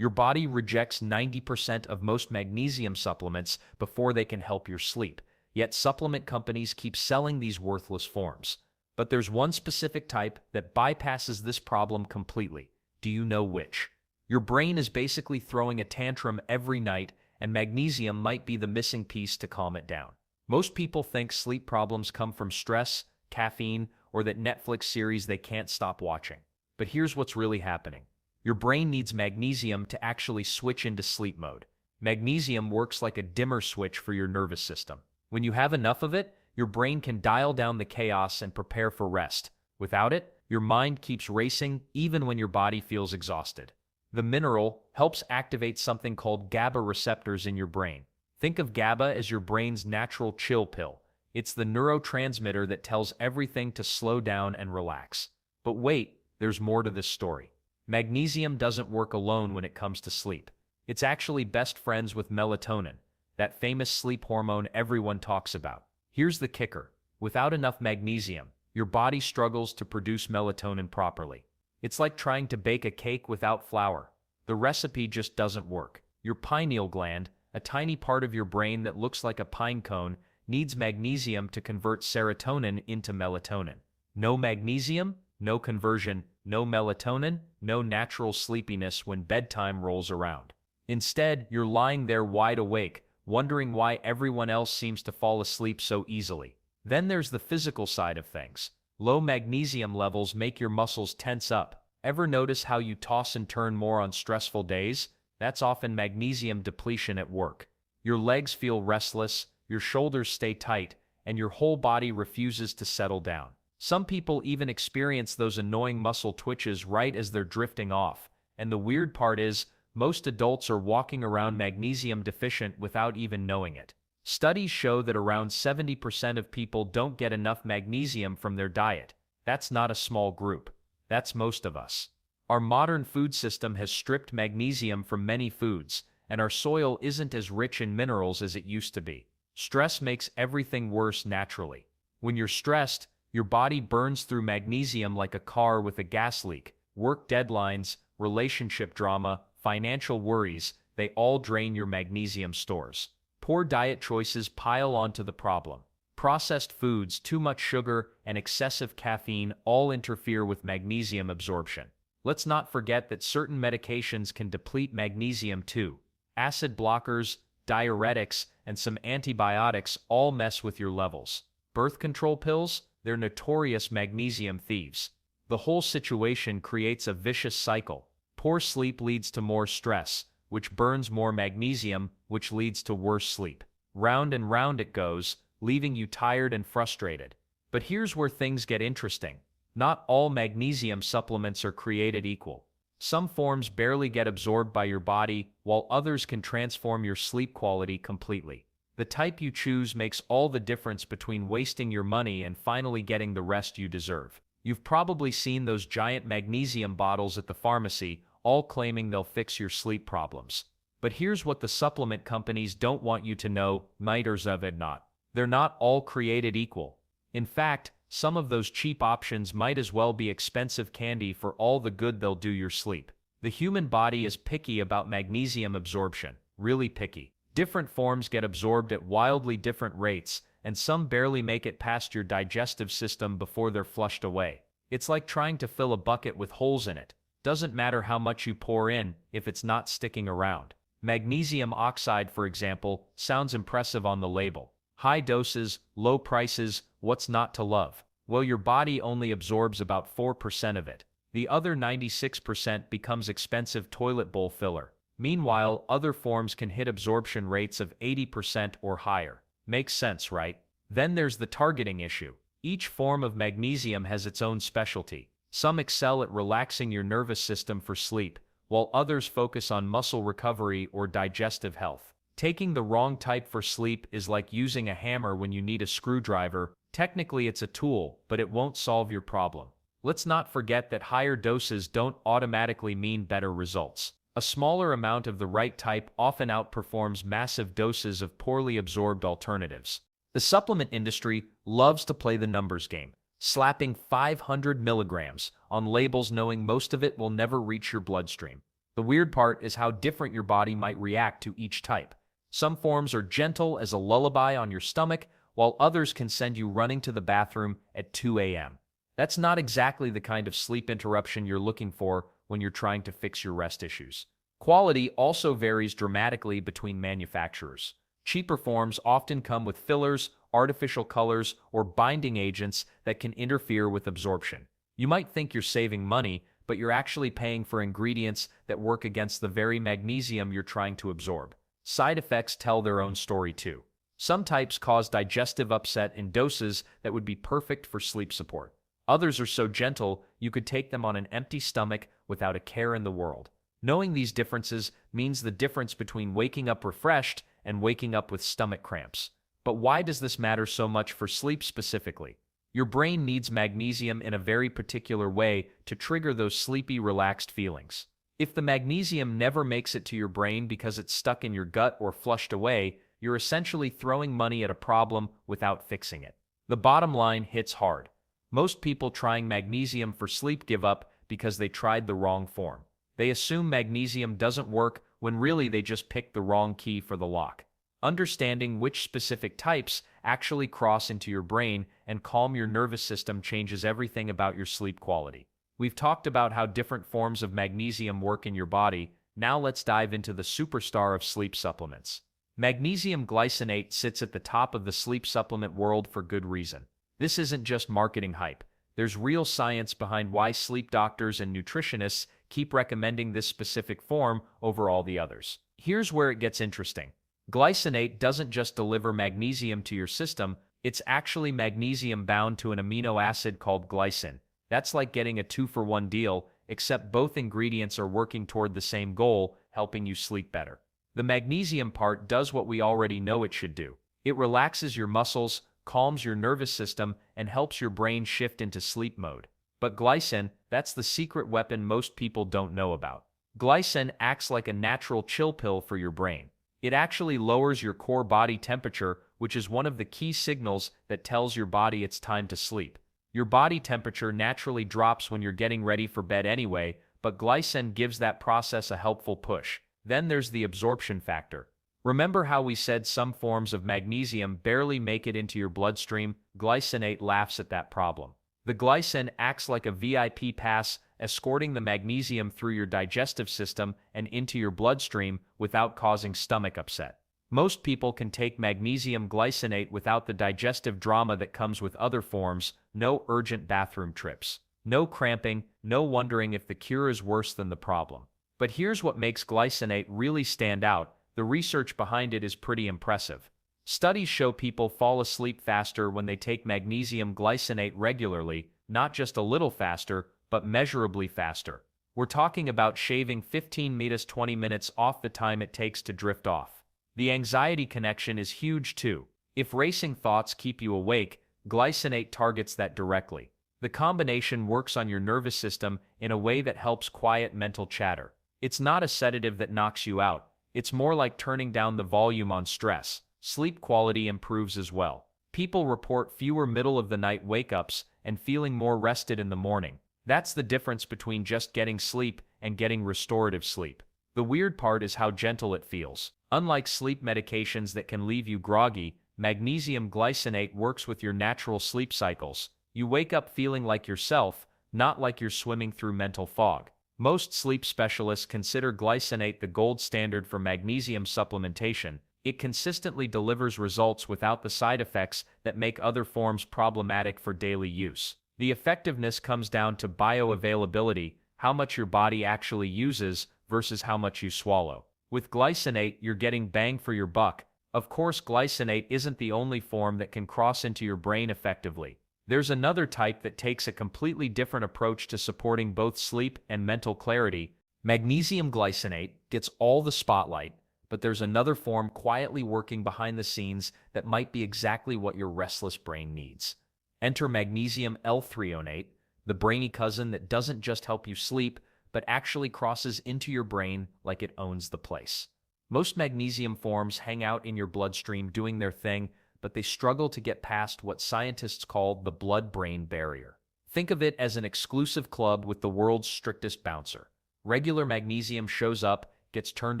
Your body rejects 90% of most magnesium supplements before they can help your sleep, yet supplement companies keep selling these worthless forms. But there's one specific type that bypasses this problem completely. Do you know which? Your brain is basically throwing a tantrum every night, and magnesium might be the missing piece to calm it down. Most people think sleep problems come from stress, caffeine, or that Netflix series they can't stop watching. But here's what's really happening. Your brain needs magnesium to actually switch into sleep mode. Magnesium works like a dimmer switch for your nervous system. When you have enough of it, your brain can dial down the chaos and prepare for rest. Without it, your mind keeps racing even when your body feels exhausted. The mineral helps activate something called GABA receptors in your brain. Think of GABA as your brain's natural chill pill. It's the neurotransmitter that tells everything to slow down and relax. But wait, there's more to this story. Magnesium doesn't work alone when it comes to sleep. It's actually best friends with melatonin, that famous sleep hormone everyone talks about. Here's the kicker. Without enough magnesium, your body struggles to produce melatonin properly. It's like trying to bake a cake without flour. The recipe just doesn't work. Your pineal gland, a tiny part of your brain that looks like a pine cone, needs magnesium to convert serotonin into melatonin. No magnesium, no conversion, no melatonin, no natural sleepiness when bedtime rolls around. Instead, you're lying there wide awake, wondering why everyone else seems to fall asleep so easily. Then there's the physical side of things. Low magnesium levels make your muscles tense up. Ever notice how you toss and turn more on stressful days? That's often magnesium depletion at work. Your legs feel restless, your shoulders stay tight, and your whole body refuses to settle down. Some people even experience those annoying muscle twitches right as they're drifting off. And the weird part is, most adults are walking around magnesium deficient without even knowing it. Studies show that around 70% of people don't get enough magnesium from their diet. That's not a small group. That's most of us. Our modern food system has stripped magnesium from many foods, and our soil isn't as rich in minerals as it used to be. Stress makes everything worse naturally. When you're stressed, your body burns through magnesium like a car with a gas leak. Work deadlines, relationship drama, financial worries, they all drain your magnesium stores. Poor diet choices pile onto the problem. Processed foods, too much sugar, and excessive caffeine all interfere with magnesium absorption. Let's not forget that certain medications can deplete magnesium too. Acid blockers, diuretics, and some antibiotics all mess with your levels. Birth control pills, they're notorious magnesium thieves. The whole situation creates a vicious cycle. Poor sleep leads to more stress, which burns more magnesium, which leads to worse sleep. Round and round it goes, leaving you tired and frustrated. But here's where things get interesting. Not all magnesium supplements are created equal. Some forms barely get absorbed by your body, while others can transform your sleep quality completely. The type you choose makes all the difference between wasting your money and finally getting the rest you deserve. You've probably seen those giant magnesium bottles at the pharmacy, all claiming they'll fix your sleep problems. But here's what the supplement companies don't want you to know, miters of it not. They're not all created equal. In fact, some of those cheap options might as well be expensive candy for all the good they'll do your sleep. The human body is picky about magnesium absorption, really picky. Different forms get absorbed at wildly different rates, and some barely make it past your digestive system before they're flushed away. It's like trying to fill a bucket with holes in it. Doesn't matter how much you pour in if it's not sticking around. Magnesium oxide, for example, sounds impressive on the label. High doses, low prices, what's not to love? Well, your body only absorbs about 4% of it. The other 96% becomes expensive toilet bowl filler. Meanwhile, other forms can hit absorption rates of 80% or higher. Makes sense, right? Then there's the targeting issue. Each form of magnesium has its own specialty. Some excel at relaxing your nervous system for sleep, while others focus on muscle recovery or digestive health. Taking the wrong type for sleep is like using a hammer when you need a screwdriver. Technically, it's a tool, but it won't solve your problem. Let's not forget that higher doses don't automatically mean better results. A smaller amount of the right type often outperforms massive doses of poorly absorbed alternatives. The supplement industry loves to play the numbers game, slapping 500 milligrams on labels knowing most of it will never reach your bloodstream. The weird part is how different your body might react to each type. Some forms are gentle as a lullaby on your stomach, while others can send you running to the bathroom at 2 a.m. That's not exactly the kind of sleep interruption you're looking for when you're trying to fix your rest issues. Quality also varies dramatically between manufacturers. Cheaper forms often come with fillers, artificial colors, or binding agents that can interfere with absorption. You might think you're saving money, but you're actually paying for ingredients that work against the very magnesium you're trying to absorb. Side effects tell their own story too. Some types cause digestive upset in doses that would be perfect for sleep support. Others are so gentle you could take them on an empty stomach without a care in the world. Knowing these differences means the difference between waking up refreshed and waking up with stomach cramps. But why does this matter so much for sleep specifically? Your brain needs magnesium in a very particular way to trigger those sleepy, relaxed feelings. If the magnesium never makes it to your brain because it's stuck in your gut or flushed away, you're essentially throwing money at a problem without fixing it. The bottom line hits hard. Most people trying magnesium for sleep give up because they tried the wrong form. They assume magnesium doesn't work when really they just picked the wrong key for the lock. Understanding which specific types actually cross into your brain and calm your nervous system changes everything about your sleep quality. We've talked about how different forms of magnesium work in your body. Now let's dive into the superstar of sleep supplements. Magnesium glycinate sits at the top of the sleep supplement world for good reason. This isn't just marketing hype. There's real science behind why sleep doctors and nutritionists keep recommending this specific form over all the others. Here's where it gets interesting. Glycinate doesn't just deliver magnesium to your system, it's actually magnesium bound to an amino acid called glycine. That's like getting a 2-for-1 deal, except both ingredients are working toward the same goal, helping you sleep better. The magnesium part does what we already know it should do. It relaxes your muscles, calms your nervous system, and helps your brain shift into sleep mode. But glycine, that's the secret weapon most people don't know about. Glycine acts like a natural chill pill for your brain. It actually lowers your core body temperature, which is one of the key signals that tells your body it's time to sleep. Your body temperature naturally drops when you're getting ready for bed anyway, but glycine gives that process a helpful push. Then there's the absorption factor. Remember how we said some forms of magnesium barely make it into your bloodstream? Glycinate laughs at that problem. The glycine acts like a VIP pass, escorting the magnesium through your digestive system and into your bloodstream without causing stomach upset. Most people can take magnesium glycinate without the digestive drama that comes with other forms. No urgent bathroom trips, no cramping, no wondering if the cure is worse than the problem. But here's what makes glycinate really stand out. The research behind it is pretty impressive. Studies show people fall asleep faster when they take magnesium glycinate regularly, not just a little faster, but measurably faster. We're talking about shaving 15–20 minutes off the time it takes to drift off. The anxiety connection is huge too. If racing thoughts keep you awake, glycinate targets that directly. The combination works on your nervous system in a way that helps quiet mental chatter. It's not a sedative that knocks you out. It's more like turning down the volume on stress. Sleep quality improves as well. People report fewer middle-of-the-night wake-ups and feeling more rested in the morning. That's the difference between just getting sleep and getting restorative sleep. The weird part is how gentle it feels. Unlike sleep medications that can leave you groggy, magnesium glycinate works with your natural sleep cycles. You wake up feeling like yourself, not like you're swimming through mental fog. Most sleep specialists consider glycinate the gold standard for magnesium supplementation. It consistently delivers results without the side effects that make other forms problematic for daily use. The effectiveness comes down to bioavailability, how much your body actually uses versus how much you swallow. With glycinate, you're getting bang for your buck. Of course, glycinate isn't the only form that can cross into your brain effectively. There's another type that takes a completely different approach to supporting both sleep and mental clarity. Magnesium glycinate gets all the spotlight, but there's another form quietly working behind the scenes that might be exactly what your restless brain needs. Enter magnesium L-threonate, the brainy cousin that doesn't just help you sleep, but actually crosses into your brain like it owns the place. Most magnesium forms hang out in your bloodstream doing their thing, but they struggle to get past what scientists call the blood-brain barrier. Think of it as an exclusive club with the world's strictest bouncer. Regular magnesium shows up, gets turned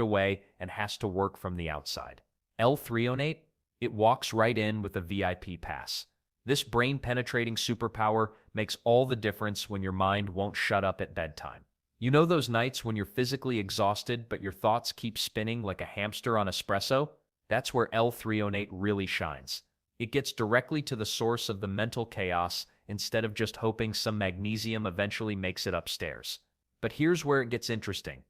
away, and has to work from the outside. L-threonate? It walks right in with a VIP pass. This brain-penetrating superpower makes all the difference when your mind won't shut up at bedtime. You know those nights when you're physically exhausted but your thoughts keep spinning like a hamster on espresso? That's where L-threonate really shines. It gets directly to the source of the mental chaos instead of just hoping some magnesium eventually makes it upstairs. But here's where it gets interesting.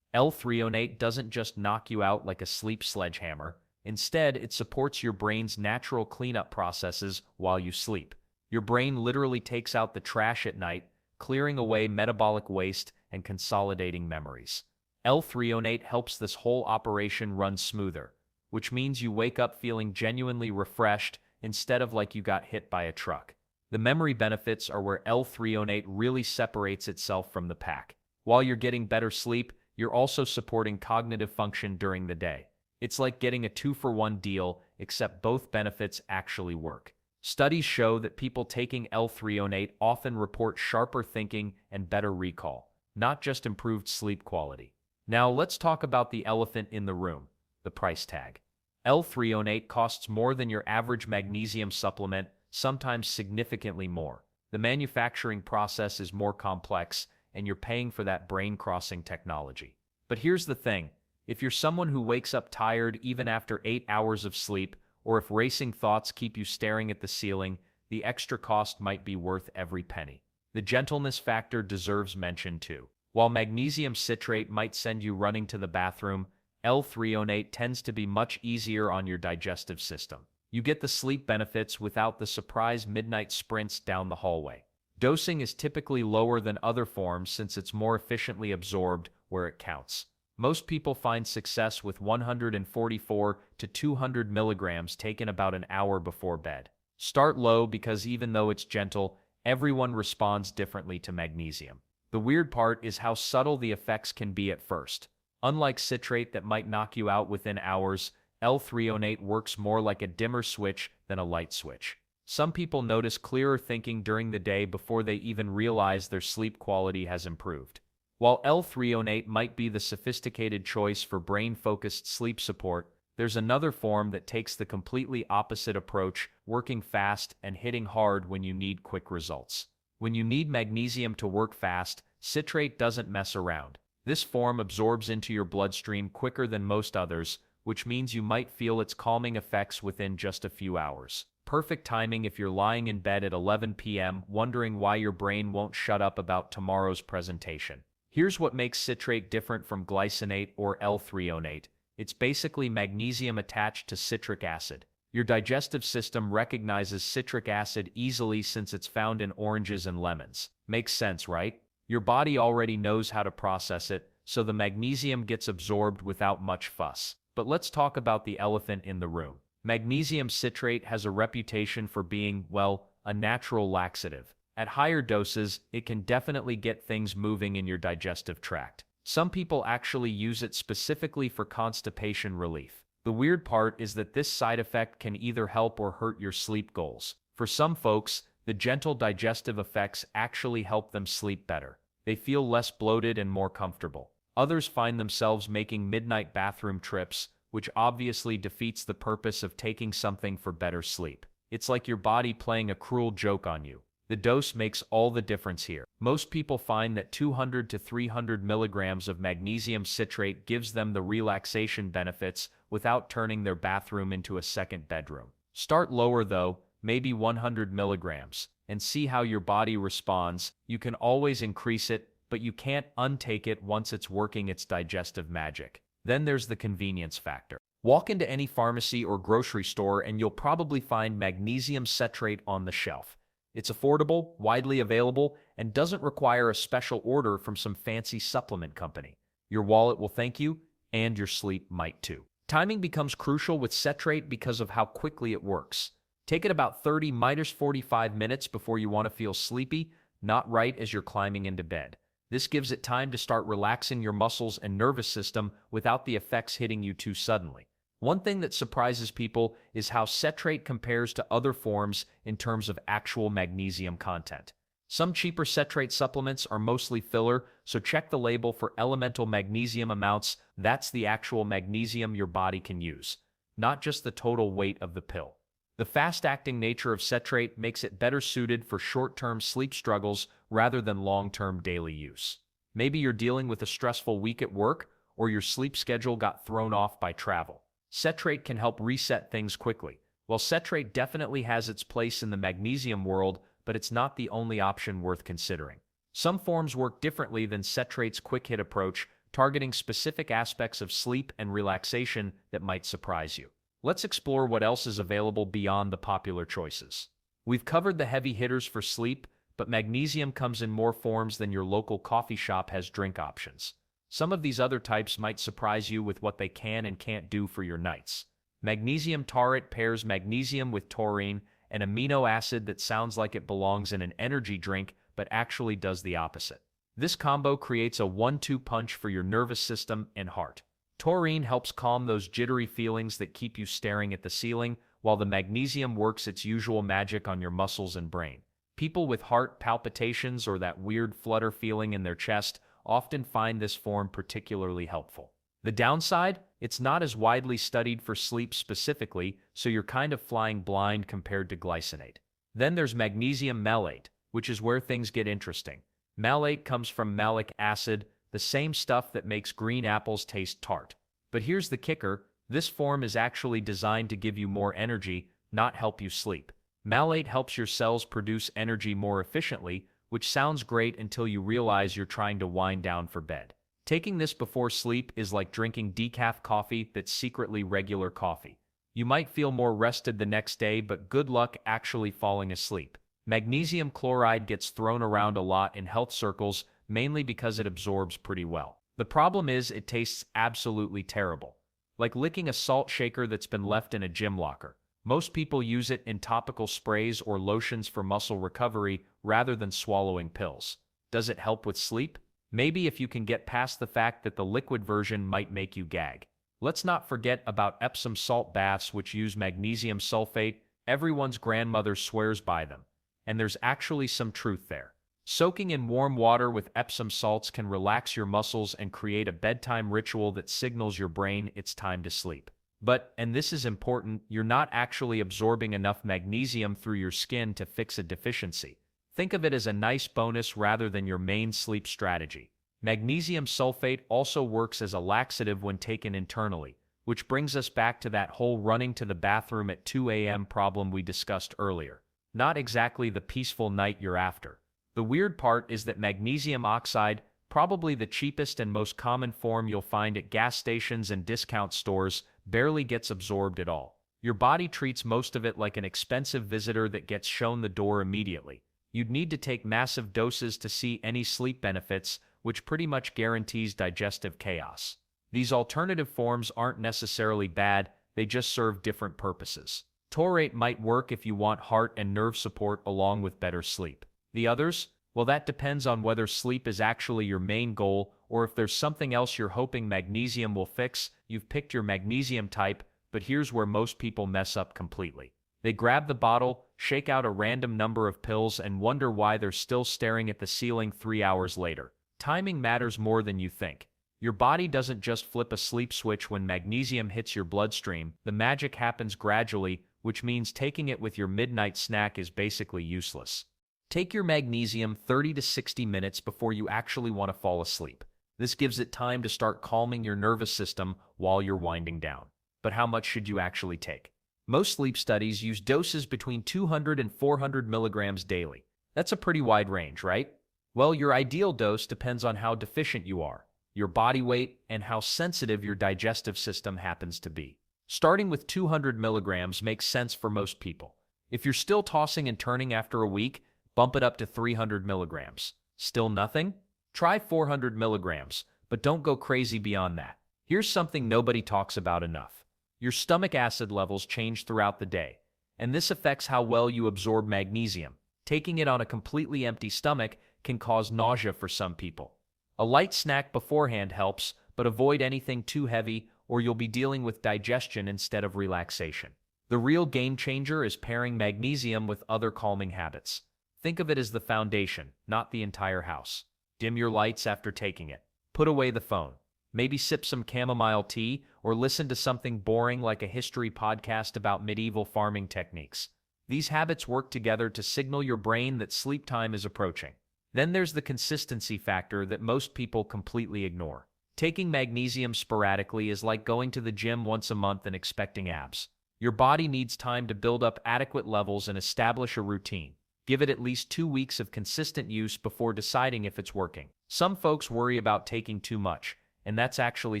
L-threonate doesn't just knock you out like a sleep sledgehammer. Instead, it supports your brain's natural cleanup processes while you sleep. Your brain literally takes out the trash at night, clearing away metabolic waste and consolidating memories. L-threonate helps this whole operation run smoother, which means you wake up feeling genuinely refreshed instead of like you got hit by a truck. The memory benefits are where L-threonate really separates itself from the pack. While you're getting better sleep, you're also supporting cognitive function during the day. It's like getting a 2-for-1 deal, except both benefits actually work. Studies show that people taking L-threonate often report sharper thinking and better recall, not just improved sleep quality. Now let's talk about the elephant in the room, the price tag. L-threonate costs more than your average magnesium supplement, sometimes significantly more. The manufacturing process is more complex, and you're paying for that brain-crossing technology. But here's the thing. If you're someone who wakes up tired even after 8 hours of sleep, or if racing thoughts keep you staring at the ceiling, the extra cost might be worth every penny. The gentleness factor deserves mention too. While magnesium citrate might send you running to the bathroom, L-threonate tends to be much easier on your digestive system. You get the sleep benefits without the surprise midnight sprints down the hallway. Dosing is typically lower than other forms since it's more efficiently absorbed where it counts. Most people find success with 144 to 200 milligrams taken about an hour before bed. Start low because even though it's gentle, everyone responds differently to magnesium. The weird part is how subtle the effects can be at first. Unlike citrate that might knock you out within hours, L-threonate works more like a dimmer switch than a light switch. Some people notice clearer thinking during the day before they even realize their sleep quality has improved. While L-threonate might be the sophisticated choice for brain-focused sleep support, there's another form that takes the completely opposite approach, working fast and hitting hard when you need quick results. When you need magnesium to work fast, citrate doesn't mess around. This form absorbs into your bloodstream quicker than most others, which means you might feel its calming effects within just a few hours. Perfect timing if you're lying in bed at 11 p.m. wondering why your brain won't shut up about tomorrow's presentation. Here's what makes citrate different from glycinate or L-threonate. It's basically magnesium attached to citric acid. Your digestive system recognizes citric acid easily since it's found in oranges and lemons. Makes sense, right? Your body already knows how to process it, so the magnesium gets absorbed without much fuss. But let's talk about the elephant in the room. Magnesium citrate has a reputation for being, well, a natural laxative. At higher doses, it can definitely get things moving in your digestive tract. Some people actually use it specifically for constipation relief. The weird part is that this side effect can either help or hurt your sleep goals. For some folks, the gentle digestive effects actually help them sleep better. They feel less bloated and more comfortable. Others find themselves making midnight bathroom trips, which obviously defeats the purpose of taking something for better sleep. It's like your body playing a cruel joke on you. The dose makes all the difference here. Most people find that 200 to 300 milligrams of magnesium citrate gives them the relaxation benefits without turning their bathroom into a second bedroom. Start lower though, maybe 100 milligrams, and see how your body responds. You can always increase it, but you can't untake it once it's working its digestive magic. Then there's the convenience factor. Walk into any pharmacy or grocery store and you'll probably find magnesium citrate on the shelf. It's affordable, widely available, and doesn't require a special order from some fancy supplement company. Your wallet will thank you, and your sleep might too. Timing becomes crucial with citrate because of how quickly it works. Take it about 30–45 minutes before you want to feel sleepy, not right as you're climbing into bed. This gives it time to start relaxing your muscles and nervous system without the effects hitting you too suddenly. One thing that surprises people is how citrate compares to other forms in terms of actual magnesium content. Some cheaper citrate supplements are mostly filler, so check the label for elemental magnesium amounts. That's the actual magnesium your body can use, not just the total weight of the pill. The fast-acting nature of citrate makes it better suited for short-term sleep struggles rather than long-term daily use. Maybe you're dealing with a stressful week at work, or your sleep schedule got thrown off by travel. Citrate can help reset things quickly. While citrate definitely has its place in the magnesium world, but it's not the only option worth considering. Some forms work differently than citrate's quick-hit approach, targeting specific aspects of sleep and relaxation that might surprise you. Let's explore what else is available beyond the popular choices. We've covered the heavy hitters for sleep, but magnesium comes in more forms than your local coffee shop has drink options. Some of these other types might surprise you with what they can and can't do for your nights. Magnesium taurate pairs magnesium with taurine, an amino acid that sounds like it belongs in an energy drink but actually does the opposite. This combo creates a 1-2 punch for your nervous system and heart. Taurine helps calm those jittery feelings that keep you staring at the ceiling, while the magnesium works its usual magic on your muscles and brain. People with heart palpitations or that weird flutter feeling in their chest often find this form particularly helpful. The downside? It's not as widely studied for sleep specifically, so you're kind of flying blind compared to glycinate. Then there's magnesium malate, which is where things get interesting. Malate comes from malic acid, the same stuff that makes green apples taste tart. But here's the kicker, this form is actually designed to give you more energy, not help you sleep. Malate helps your cells produce energy more efficiently, which sounds great until you realize you're trying to wind down for bed. Taking this before sleep is like drinking decaf coffee that's secretly regular coffee. You might feel more rested the next day, but good luck actually falling asleep. Magnesium chloride gets thrown around a lot in health circles, mainly because it absorbs pretty well. The problem is it tastes absolutely terrible. Like licking a salt shaker that's been left in a gym locker. Most people use it in topical sprays or lotions for muscle recovery rather than swallowing pills. Does it help with sleep? Maybe if you can get past the fact that the liquid version might make you gag. Let's not forget about Epsom salt baths, which use magnesium sulfate. Everyone's grandmother swears by them. And there's actually some truth there. Soaking in warm water with Epsom salts can relax your muscles and create a bedtime ritual that signals your brain it's time to sleep. But, and this is important, you're not actually absorbing enough magnesium through your skin to fix a deficiency. Think of it as a nice bonus rather than your main sleep strategy. Magnesium sulfate also works as a laxative when taken internally, which brings us back to that whole running to the bathroom at 2 a.m. problem we discussed earlier. Not exactly the peaceful night you're after. The weird part is that magnesium oxide, probably the cheapest and most common form you'll find at gas stations and discount stores, barely gets absorbed at all. Your body treats most of it like an expensive visitor that gets shown the door immediately. You'd need to take massive doses to see any sleep benefits, which pretty much guarantees digestive chaos. These alternative forms aren't necessarily bad, they just serve different purposes. Taurate might work if you want heart and nerve support along with better sleep. The others? Well, that depends on whether sleep is actually your main goal or if there's something else you're hoping magnesium will fix. You've picked your magnesium type, but here's where most people mess up completely. They grab the bottle, shake out a random number of pills, and wonder why they're still staring at the ceiling 3 hours later. Timing matters more than you think. Your body doesn't just flip a sleep switch when magnesium hits your bloodstream. The magic happens gradually, which means taking it with your midnight snack is basically useless. Take your magnesium 30 to 60 minutes before you actually want to fall asleep. This gives it time to start calming your nervous system while you're winding down. But how much should you actually take? Most sleep studies use doses between 200 and 400 milligrams daily. That's a pretty wide range, right? Well, your ideal dose depends on how deficient you are, your body weight, and how sensitive your digestive system happens to be. Starting with 200 milligrams makes sense for most people. If you're still tossing and turning after a week, bump it up to 300 milligrams. Still nothing? Try 400 milligrams, but don't go crazy beyond that. Here's something nobody talks about enough. Your stomach acid levels change throughout the day, and this affects how well you absorb magnesium. Taking it on a completely empty stomach can cause nausea for some people. A light snack beforehand helps, but avoid anything too heavy or you'll be dealing with digestion instead of relaxation. The real game changer is pairing magnesium with other calming habits. Think of it as the foundation, not the entire house. Dim your lights after taking it. Put away the phone. Maybe sip some chamomile tea or listen to something boring like a history podcast about medieval farming techniques. These habits work together to signal your brain that sleep time is approaching. Then there's the consistency factor that most people completely ignore. Taking magnesium sporadically is like going to the gym once a month and expecting abs. Your body needs time to build up adequate levels and establish a routine. Give it at least 2 weeks of consistent use before deciding if it's working. Some folks worry about taking too much, and that's actually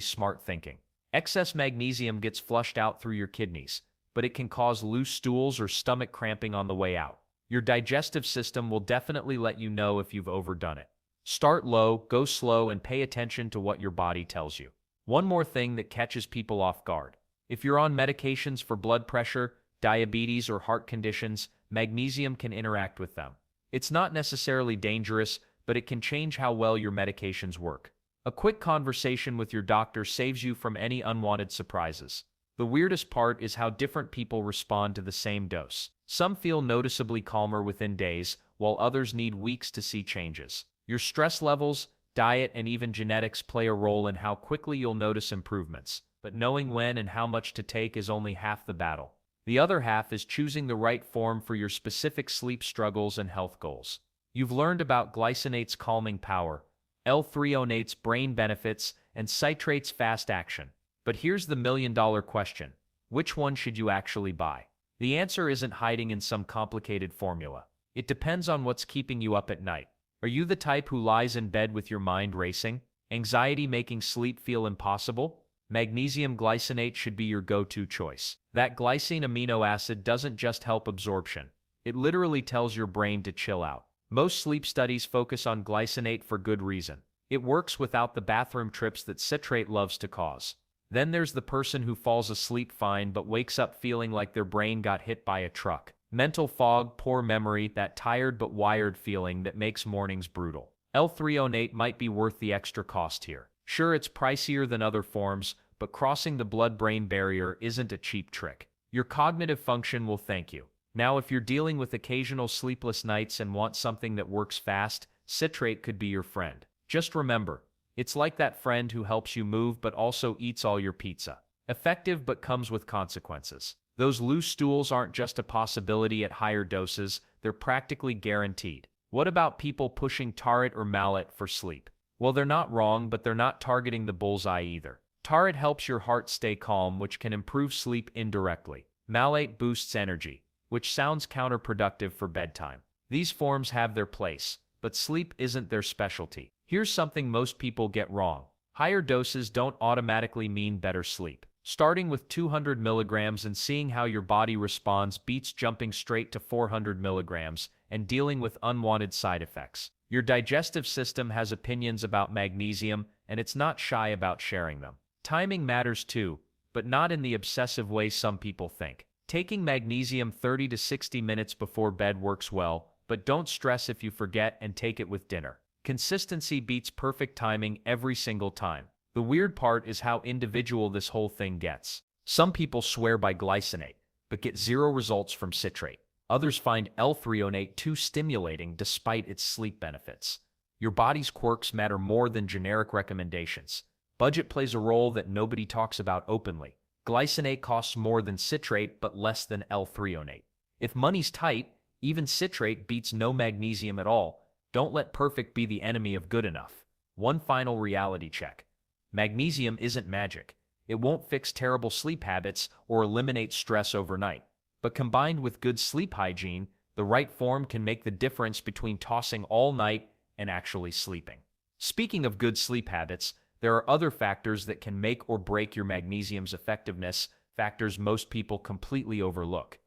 smart thinking. Excess magnesium gets flushed out through your kidneys, but it can cause loose stools or stomach cramping on the way out. Your digestive system will definitely let you know if you've overdone it. Start low, go slow, and pay attention to what your body tells you. One more thing that catches people off guard. If you're on medications for blood pressure, diabetes, or heart conditions, magnesium can interact with them. It's not necessarily dangerous, but it can change how well your medications work. A quick conversation with your doctor saves you from any unwanted surprises. The weirdest part is how different people respond to the same dose. Some feel noticeably calmer within days, while others need weeks to see changes. Your stress levels, diet, and even genetics play a role in how quickly you'll notice improvements. But knowing when and how much to take is only half the battle. The other half is choosing the right form for your specific sleep struggles and health goals. You've learned about glycinate's calming power, L-threonate's brain benefits, and citrate's fast action. But here's the million-dollar question. Which one should you actually buy? The answer isn't hiding in some complicated formula. It depends on what's keeping you up at night. Are you the type who lies in bed with your mind racing? Anxiety making sleep feel impossible? Magnesium glycinate should be your go-to choice. That glycine amino acid doesn't just help absorption. It literally tells your brain to chill out. Most sleep studies focus on glycinate for good reason. It works without the bathroom trips that citrate loves to cause. Then there's the person who falls asleep fine but wakes up feeling like their brain got hit by a truck. Mental fog, poor memory, that tired but wired feeling that makes mornings brutal. L-threonate might be worth the extra cost here. Sure, it's pricier than other forms, but crossing the blood-brain barrier isn't a cheap trick. Your cognitive function will thank you. Now, if you're dealing with occasional sleepless nights and want something that works fast, citrate could be your friend. Just remember, it's like that friend who helps you move but also eats all your pizza. Effective but comes with consequences. Those loose stools aren't just a possibility at higher doses, they're practically guaranteed. What about people pushing Taret or Malate for sleep? Well, they're not wrong, but they're not targeting the bullseye either. Taret helps your heart stay calm, which can improve sleep indirectly. Malate boosts energy, which sounds counterproductive for bedtime. These forms have their place, but sleep isn't their specialty. Here's something most people get wrong. Higher doses don't automatically mean better sleep. Starting with 200 milligrams and seeing how your body responds beats jumping straight to 400 milligrams and dealing with unwanted side effects. Your digestive system has opinions about magnesium, and it's not shy about sharing them. Timing matters too, but not in the obsessive way some people think. Taking magnesium 30 to 60 minutes before bed works well, but don't stress if you forget and take it with dinner. Consistency beats perfect timing every single time. The weird part is how individual this whole thing gets. Some people swear by glycinate, but get zero results from citrate. Others find L-threonate too stimulating despite its sleep benefits. Your body's quirks matter more than generic recommendations. Budget plays a role that nobody talks about openly. Glycinate costs more than citrate but less than L-threonate. If money's tight, even citrate beats no magnesium at all. Don't let perfect be the enemy of good enough. One final reality check. Magnesium isn't magic. It won't fix terrible sleep habits or eliminate stress overnight. But combined with good sleep hygiene, the right form can make the difference between tossing all night and actually sleeping. Speaking of good sleep habits, there are other factors that can make or break your magnesium's effectiveness, factors most people completely overlook.